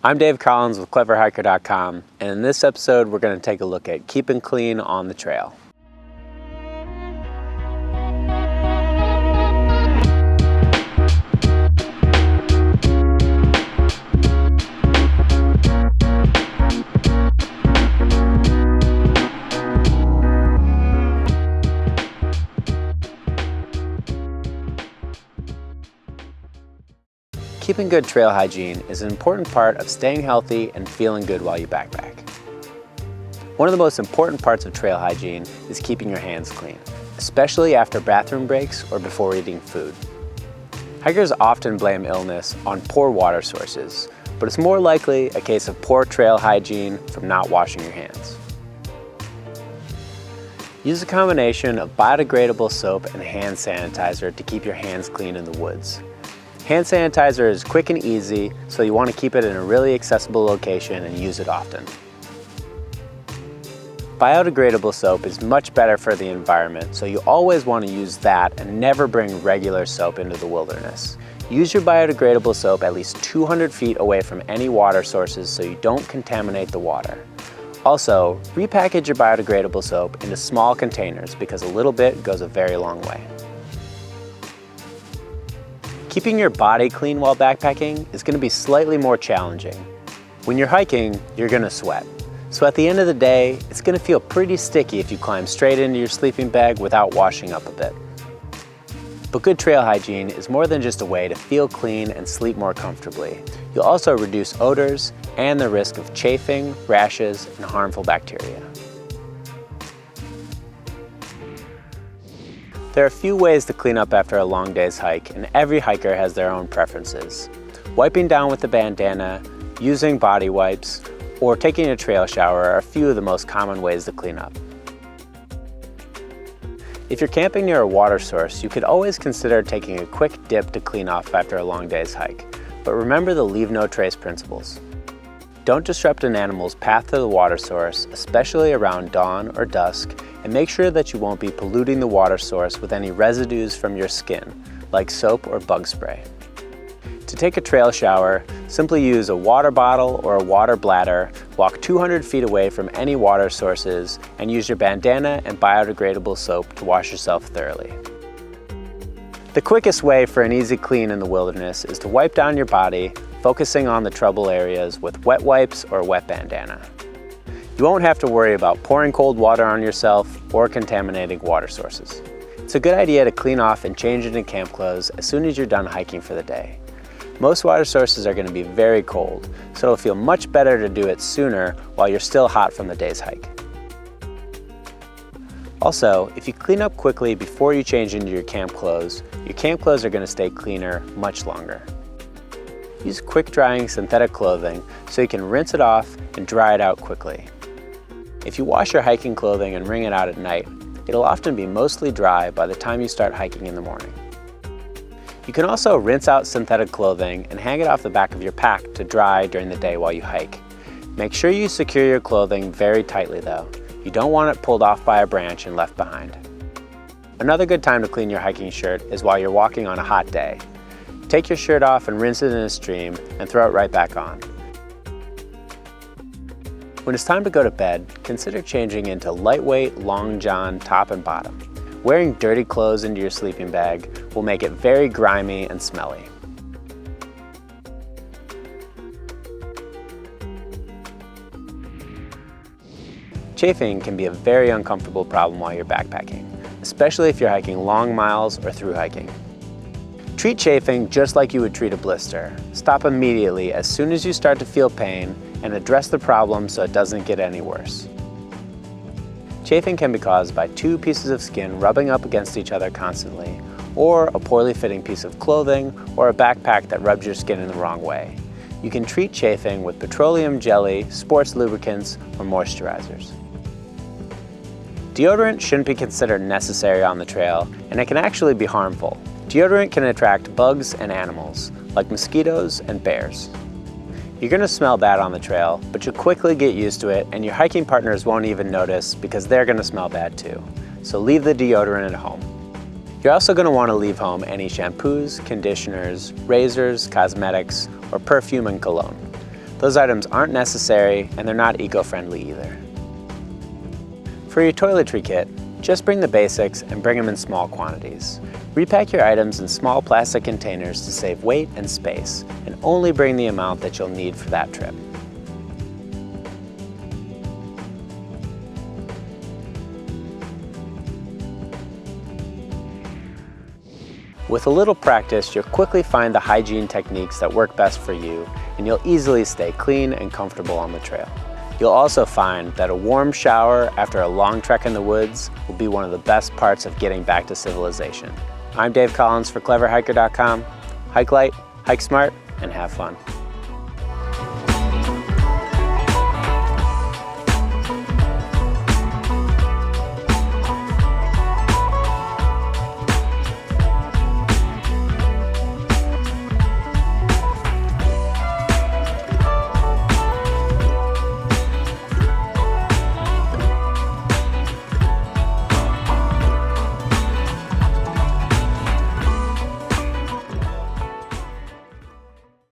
I'm Dave Collins with CleverHiker.com, and in this episode we're going to take a look at keeping clean on the trail. Keeping good trail hygiene is an important part of staying healthy and feeling good while you backpack. One of the most important parts of trail hygiene is keeping your hands clean, especially after bathroom breaks or before eating food. Hikers often blame illness on poor water sources, but it's more likely a case of poor trail hygiene from not washing your hands. Use a combination of biodegradable soap and hand sanitizer to keep your hands clean in the woods. Hand sanitizer is quick and easy, so you want to keep it in a really accessible location and use it often. Biodegradable soap is much better for the environment, so you always want to use that and never bring regular soap into the wilderness. Use your biodegradable soap at least 200 feet away from any water sources so you don't contaminate the water. Also, repackage your biodegradable soap into small containers because a little bit goes a very long way. Keeping your body clean while backpacking is going to be slightly more challenging. When you're hiking, you're going to sweat. So at the end of the day, it's going to feel pretty sticky if you climb straight into your sleeping bag without washing up a bit. But good trail hygiene is more than just a way to feel clean and sleep more comfortably. You'll also reduce odors and the risk of chafing, rashes, and harmful bacteria. There are a few ways to clean up after a long day's hike, and every hiker has their own preferences. Wiping down with a bandana, using body wipes, or taking a trail shower are a few of the most common ways to clean up. If you're camping near a water source, you could always consider taking a quick dip to clean off after a long day's hike, but remember the leave no trace principles. Don't disrupt an animal's path to the water source, especially around dawn or dusk, and make sure that you won't be polluting the water source with any residues from your skin, like soap or bug spray. To take a trail shower, simply use a water bottle or a water bladder, walk 200 feet away from any water sources, and use your bandana and biodegradable soap to wash yourself thoroughly. The quickest way for an easy clean in the wilderness is to wipe down your body, focusing on the trouble areas with wet wipes or a wet bandana. You won't have to worry about pouring cold water on yourself or contaminating water sources. It's a good idea to clean off and change into camp clothes as soon as you're done hiking for the day. Most water sources are going to be very cold, so it'll feel much better to do it sooner while you're still hot from the day's hike. Also, if you clean up quickly before you change into your camp clothes are going to stay cleaner much longer. Use quick drying synthetic clothing so you can rinse it off and dry it out quickly. If you wash your hiking clothing and wring it out at night, it'll often be mostly dry by the time you start hiking in the morning. You can also rinse out synthetic clothing and hang it off the back of your pack to dry during the day while you hike. Make sure you secure your clothing very tightly though. You don't want it pulled off by a branch and left behind. Another good time to clean your hiking shirt is while you're walking on a hot day. Take your shirt off and rinse it in a stream and throw it right back on. When it's time to go to bed, consider changing into lightweight long john top and bottom. Wearing dirty clothes into your sleeping bag will make it very grimy and smelly. Chafing can be a very uncomfortable problem while you're backpacking, especially if you're hiking long miles or through hiking. Treat chafing just like you would treat a blister. Stop immediately as soon as you start to feel pain and address the problem so it doesn't get any worse. Chafing can be caused by two pieces of skin rubbing up against each other constantly, or a poorly fitting piece of clothing, or a backpack that rubs your skin in the wrong way. You can treat chafing with petroleum jelly, sports lubricants, or moisturizers. Deodorant shouldn't be considered necessary on the trail, and it can actually be harmful. Deodorant can attract bugs and animals, like mosquitoes and bears. You're going to smell bad on the trail, but you'll quickly get used to it, and your hiking partners won't even notice because they're going to smell bad too. So leave the deodorant at home. You're also going to want to leave home any shampoos, conditioners, razors, cosmetics, or perfume and cologne. Those items aren't necessary and they're not eco-friendly either. For your toiletry kit, just bring the basics and bring them in small quantities. Repack your items in small plastic containers to save weight and space, and only bring the amount that you'll need for that trip. With a little practice, you'll quickly find the hygiene techniques that work best for you, and you'll easily stay clean and comfortable on the trail. You'll also find that a warm shower after a long trek in the woods will be one of the best parts of getting back to civilization. I'm Dave Collins for CleverHiker.com. Hike light, hike smart, and have fun.